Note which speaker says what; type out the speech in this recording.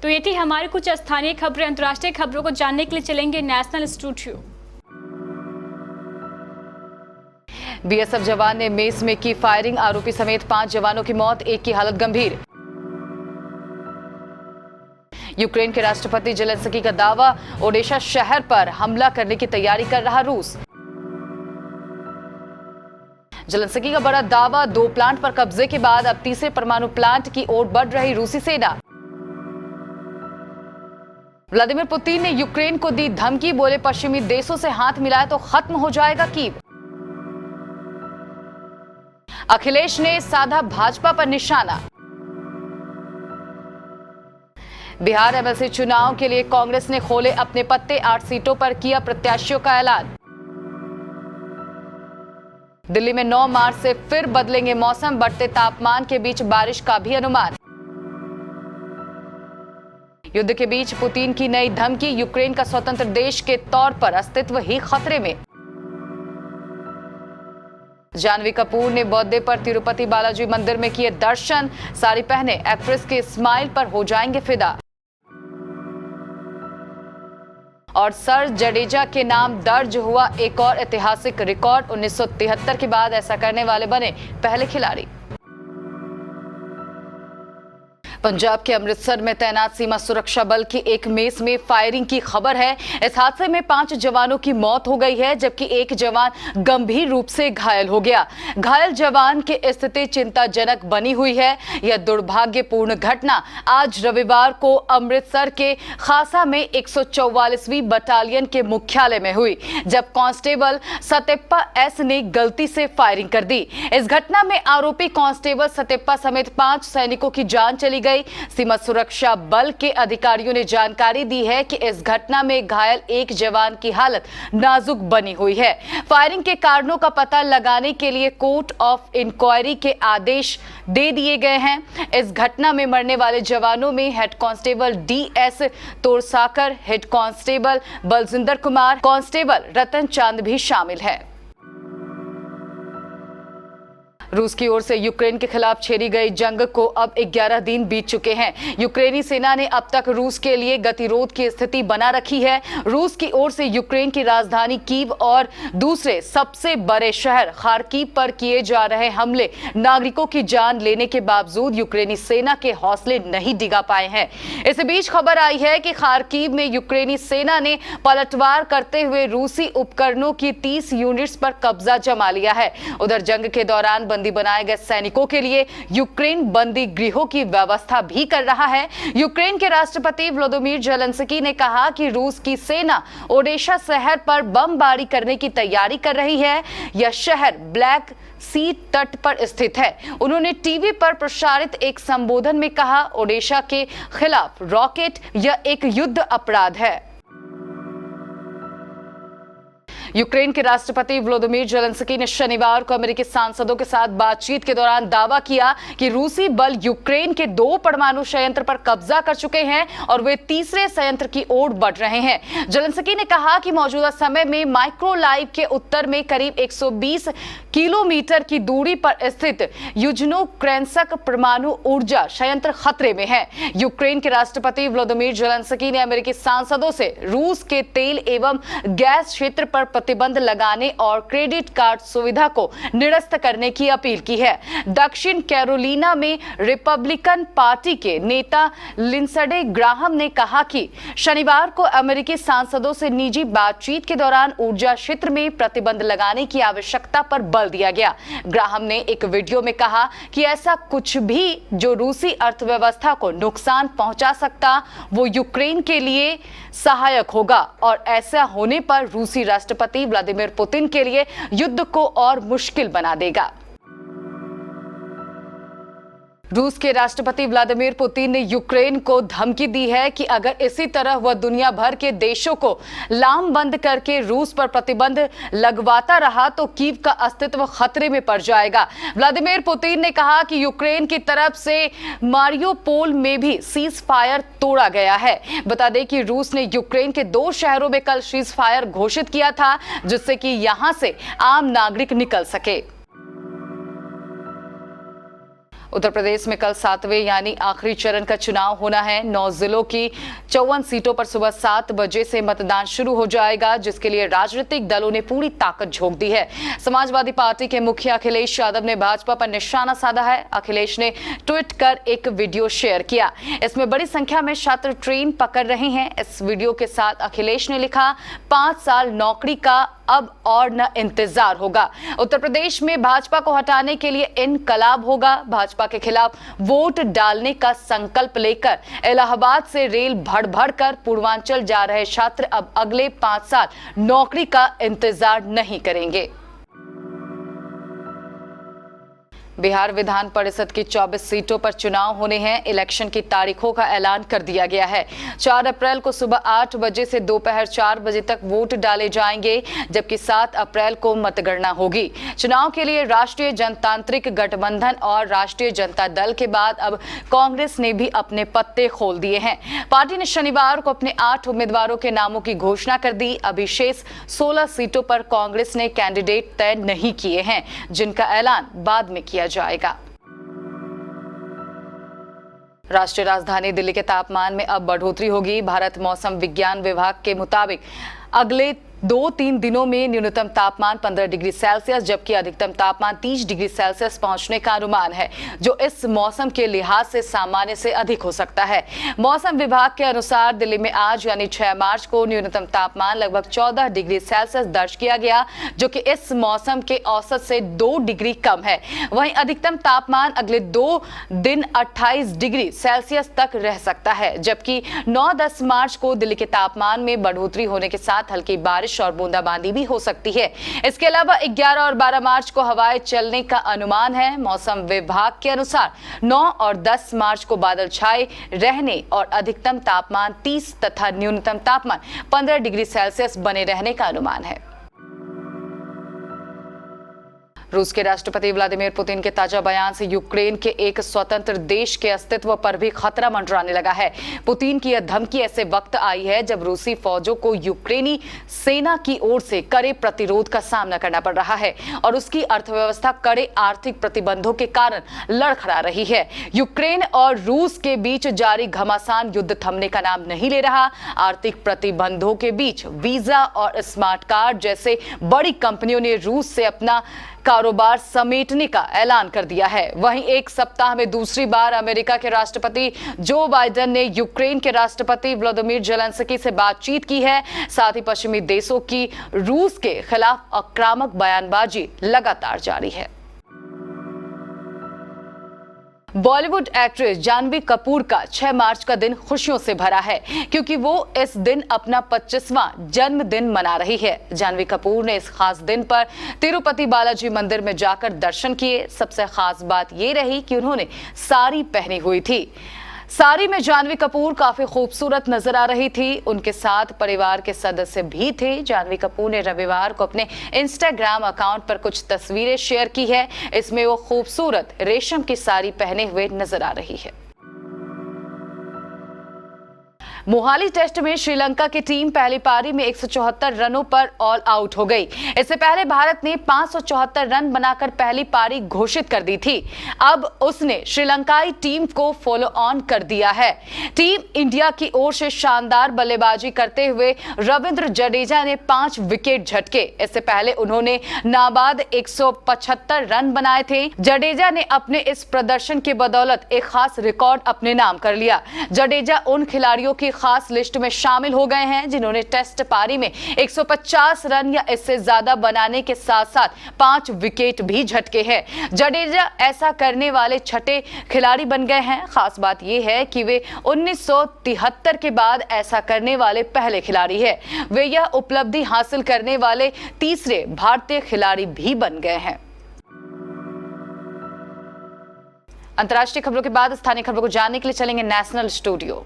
Speaker 1: तो ये थी हमारी कुछ स्थानीय खबरें। अंतर्राष्ट्रीय खबरों को जानने के लिए चलेंगे नेशनल स्टूडियो।
Speaker 2: बीएसएफ जवान ने मेस में की फायरिंग, आरोपी समेत 5 जवानों की मौत, एक की हालत गंभीर। यूक्रेन के राष्ट्रपति जेलेंस्की का दावा, ओडेशा शहर पर हमला करने की तैयारी कर रहा रूस। जेलेंस्की का बड़ा दावा, 2 प्लांट पर कब्जे के बाद अब तीसरे परमाणु प्लांट की ओर बढ़ रही रूसी सेना। व्लादिमीर पुतिन ने यूक्रेन को दी धमकी, बोले पश्चिमी देशों से हाथ मिलाए तो खत्म हो जाएगा कीव। अखिलेश ने साधा भाजपा पर निशाना। बिहार एमएलसी चुनाव के लिए कांग्रेस ने खोले अपने पत्ते, 8 सीटों पर किया प्रत्याशियों का ऐलान। दिल्ली में 9 मार्च से फिर बदलेंगे मौसम, बढ़ते तापमान के बीच बारिश का भी अनुमान। युद्ध के बीच पुतिन की नई धमकी, यूक्रेन का स्वतंत्र देश के तौर पर अस्तित्व ही खतरे में। जानवी कपूर ने बर्थडे पर तिरुपति बालाजी मंदिर में किए दर्शन, साड़ी पहने एक्ट्रेस के स्माइल पर हो जाएंगे फिदा। और सर जडेजा के नाम दर्ज हुआ एक और ऐतिहासिक रिकॉर्ड, 1973 के बाद ऐसा करने वाले बने पहले खिलाड़ी। पंजाब के अमृतसर में तैनात सीमा सुरक्षा बल की एक मेस में फायरिंग की खबर है। इस हादसे में 5 जवानों की मौत हो गई है, जबकि एक जवान गंभीर रूप से घायल हो गया। घायल जवान की स्थिति चिंताजनक बनी हुई है। यह दुर्भाग्यपूर्ण घटना आज रविवार को अमृतसर के खासा में 144वीं बटालियन के मुख्यालय में हुई, जब कांस्टेबल सतेप्पा एस ने गलती से फायरिंग कर दी। इस घटना में आरोपी कांस्टेबल सतेप्पा समेत 5 सैनिकों की जान चली गई। सीमा सुरक्षा बल के अधिकारियों ने जानकारी दी है कि इस घटना में घायल एक जवान की हालत नाजुक बनी हुई है। फायरिंग के कारणों का पता लगाने के लिए कोर्ट ऑफ इंक्वायरी के आदेश दे दिए गए हैं। इस घटना में मरने वाले जवानों में head constable DS Torsakar, head constable Baljinder Kumar, constable Ratan Chand भी शामिल है। रूस की ओर से यूक्रेन के खिलाफ छेड़ी गई जंग को अब 11 दिन बीत चुके हैं। यूक्रेनी सेना ने अब तक रूस के लिए गतिरोध की स्थिति बना रखी है। रूस की ओर से यूक्रेन की राजधानी कीव और दूसरे सबसे बड़े शहर खार्किव पर किए जा रहे हमले नागरिकों की जान लेने के बावजूद यूक्रेनी सेना के हौसले नहीं डिगा पाए हैं। इस बीच खबर आई है कि खार्किव में यूक्रेनी सेना ने पलटवार करते हुए रूसी उपकरणों की 30 यूनिट्स पर कब्जा जमा लिया है। उधर जंग के दौरान बंदी बनाए गए सैनिकों के लिए यूक्रेन बंदी गृहों की व्यवस्था भी कर रहा है। यूक्रेन के राष्ट्रपति व्लादिमीर जेलेंस्की ने कहा कि रूस की सेना ओडेशा शहर पर बमबारी करने की तैयारी कर रही है। यह शहर ब्लैक सी तट पर स्थित है। उन्होंने टीवी पर प्रसारित एक संबोधन में कहा, ओडेशा के खिलाफ रॉकेट यह एक युद्ध अपराध है। यूक्रेन के राष्ट्रपति व्लादिमीर जेलेंस्की ने शनिवार को अमेरिकी सांसदों के साथ बातचीत के दौरान दावा किया कि रूसी बल यूक्रेन के 2 परमाणु संयंत्र पर कब्जा कर चुके हैं और वे तीसरे संयंत्र की ओर बढ़ रहे हैं। जेलेंस्की ने कहा कि मौजूदा समय में माइक्रोलाइव के उत्तर में करीब 120 किलोमीटर की दूरी पर स्थित युजनोक्रेंस्क परमाणु ऊर्जा संयंत्र खतरे में है। यूक्रेन के राष्ट्रपति व्लादिमीर जेलेंस्की ने अमेरिकी सांसदों से रूस के तेल एवं गैस क्षेत्र पर प्रतिबंध लगाने और क्रेडिट कार्ड सुविधा को निरस्त करने की अपील की है। दक्षिण कैरोलिना में रिपब्लिकन पार्टी के नेता लिंसडे ग्राहम ने कहा कि शनिवार को अमेरिकी सांसदों से निजी बातचीत के दौरान ऊर्जा क्षेत्र में प्रतिबंध लगाने की आवश्यकता पर बल दिया गया। ग्राहम ने एक वीडियो में कहा कि ऐसा कुछ भी जो रूसी अर्थव्यवस्था को नुकसान पहुंचा सकता वो यूक्रेन के लिए सहायक होगा और ऐसा होने पर रूसी राष्ट्रपति व्लादिमीर पुतिन के लिए युद्ध को और मुश्किल बना देगा। रूस के राष्ट्रपति व्लादिमीर पुतिन ने यूक्रेन को धमकी दी है कि अगर इसी तरह वह दुनिया भर के देशों को लामबंद करके रूस पर प्रतिबंध लगवाता रहा तो कीव का अस्तित्व खतरे में पड़ जाएगा। व्लादिमीर पुतिन ने कहा कि यूक्रेन की तरफ से मारियोपोल में भी सीज फायर तोड़ा गया है। बता दें कि रूस ने यूक्रेन के 2 शहरों में कल सीज फायर घोषित किया था, जिससे कि यहां से आम नागरिक निकल सके। उत्तर प्रदेश में कल 7वें यानी आखिरी चरण का चुनाव होना है। 9 जिलों की 54 सीटों पर सुबह 7 बजे से मतदान शुरू हो जाएगा, जिसके लिए राजनीतिक दलों ने पूरी ताकत झोंक दी है। समाजवादी पार्टी के मुखिया अखिलेश यादव ने भाजपा पर निशाना साधा है। अखिलेश ने ट्वीट कर एक वीडियो शेयर किया। इसमें बड़ी संख्या में छात्र ट्रेन पकड़ रहे हैं। इस वीडियो के साथ अखिलेश ने लिखा, 5 साल नौकरी का अब और न इंतजार होगा। उत्तर प्रदेश में भाजपा को हटाने के लिए इनकलाब होगा। भाजपा के खिलाफ वोट डालने का संकल्प लेकर इलाहाबाद से रेल भड़ कर पूर्वांचल जा रहे छात्र अब अगले 5 साल नौकरी का इंतजार नहीं करेंगे। बिहार विधान परिषद की 24 सीटों पर चुनाव होने हैं। इलेक्शन की तारीखों का ऐलान कर दिया गया है। 4 अप्रैल को सुबह 8 बजे से दोपहर 4 बजे तक वोट डाले जाएंगे, जबकि 7 अप्रैल को मतगणना होगी। चुनाव के लिए राष्ट्रीय जनतांत्रिक गठबंधन और राष्ट्रीय जनता दल के बाद अब कांग्रेस ने भी अपने पत्ते खोल दिए हैं। पार्टी ने शनिवार को अपने 8 उम्मीदवारों के नामों की घोषणा कर दी। अभी शेष 16 सीटों पर कांग्रेस ने कैंडिडेट तय नहीं किए हैं, जिनका ऐलान बाद में किया जाएगा। राष्ट्रीय राजधानी दिल्ली के तापमान में अब बढ़ोतरी होगी। भारत मौसम विज्ञान विभाग के मुताबिक अगले 2-3 दिनों में न्यूनतम तापमान 15 डिग्री सेल्सियस जबकि अधिकतम तापमान 30 डिग्री सेल्सियस पहुंचने का अनुमान है, जो इस मौसम के लिहाज से सामान्य से अधिक हो सकता है। मौसम विभाग के अनुसार दिल्ली में आज यानी 6 मार्च को न्यूनतम तापमान लगभग 14 डिग्री सेल्सियस दर्ज किया गया, जो कि इस मौसम के औसत से 2 डिग्री कम है। वहीं अधिकतम तापमान अगले 2 दिन 28 डिग्री सेल्सियस तक रह सकता है, जबकि 9-10 मार्च को दिल्ली के तापमान में बढ़ोतरी होने के साथ हल्की बारिश और बूंदाबांदी भी हो सकती है। इसके अलावा 11 और 12 मार्च को हवाएं चलने का अनुमान है। मौसम विभाग के अनुसार 9 और 10 मार्च को बादल छाए रहने और अधिकतम तापमान 30 तथा न्यूनतम तापमान 15 डिग्री सेल्सियस बने रहने का अनुमान है। रूस के राष्ट्रपति व्लादिमीर पुतिन के ताजा बयान से यूक्रेन के एक स्वतंत्र देश के अस्तित्व पर भी खतरा मंडराने लगा है। पुतिन की यह धमकी ऐसे वक्त आई है जब रूसी फौजों को यूक्रेनी सेना की ओर से कड़े प्रतिरोध का सामना करना पड़ रहा है और उसकी अर्थव्यवस्था कड़े आर्थिक प्रतिबंधों के कारण लड़खड़ा रही है। यूक्रेन और रूस के बीच जारी घमासान युद्ध थमने का नाम नहीं ले रहा। आर्थिक प्रतिबंधों के बीच वीजा और स्मार्ट कार्ड जैसे बड़ी कंपनियों ने रूस से अपना कारोबार समेटने का ऐलान कर दिया है। वहीं एक सप्ताह में दूसरी बार अमेरिका के राष्ट्रपति जो बाइडेन ने यूक्रेन के राष्ट्रपति व्लादिमीर जेलेंस्की से बातचीत की है। साथ ही पश्चिमी देशों की रूस के खिलाफ आक्रामक बयानबाजी लगातार जारी है। बॉलीवुड एक्ट्रेस जानवी कपूर का 6 मार्च का दिन खुशियों से भरा है, क्योंकि वो इस दिन अपना 25वां जन्मदिन मना रही है। जानवी कपूर ने इस खास दिन पर तिरुपति बालाजी मंदिर में जाकर दर्शन किए। सबसे खास बात ये रही कि उन्होंने साड़ी पहनी हुई थी। साड़ी में जानवी कपूर काफी खूबसूरत नजर आ रही थी। उनके साथ परिवार के सदस्य भी थे। जानवी कपूर ने रविवार को अपने इंस्टाग्राम अकाउंट पर कुछ तस्वीरें शेयर की है। इसमें वो खूबसूरत रेशम की साड़ी पहने हुए नजर आ रही है। मोहाली टेस्ट में श्रीलंका की टीम पहली पारी में 174 रनों पर ऑल आउट हो गई। इससे पहले भारत ने 574 रन बनाकर पहली पारी घोषित कर दी थी। अब उसने श्रीलंकाई टीम को फॉलो ऑन कर दिया है। टीम इंडिया की ओर से शानदार बल्लेबाजी करते हुए रविंद्र जडेजा ने 5 विकेट झटके। इससे पहले उन्होंने नाबाद 175 रन बनाए थे। जडेजा ने अपने इस प्रदर्शन की बदौलत एक खास रिकॉर्ड अपने नाम कर लिया। जडेजा उन खिलाड़ियों की खास लिस्ट में शामिल हो गए हैं जिन्होंने टेस्ट पारी में 150 रन या इससे ज्यादा बनाने के साथ साथ 5 विकेट भी झटके हैं। जडेजा ऐसा करने वाले 6ठे खिलाड़ी बन गए हैं। खास बात यह है कि वे 1973 के बाद ऐसा करने वाले पहले खिलाड़ी हैं। वे यह उपलब्धि हासिल करने वाले तीसरे भारतीय खिलाड़ी भी बन गए हैं। अंतर्राष्ट्रीय खबरों के बाद स्थानीय खबरों को जानने के लिए चलेंगे नेशनल स्टूडियो।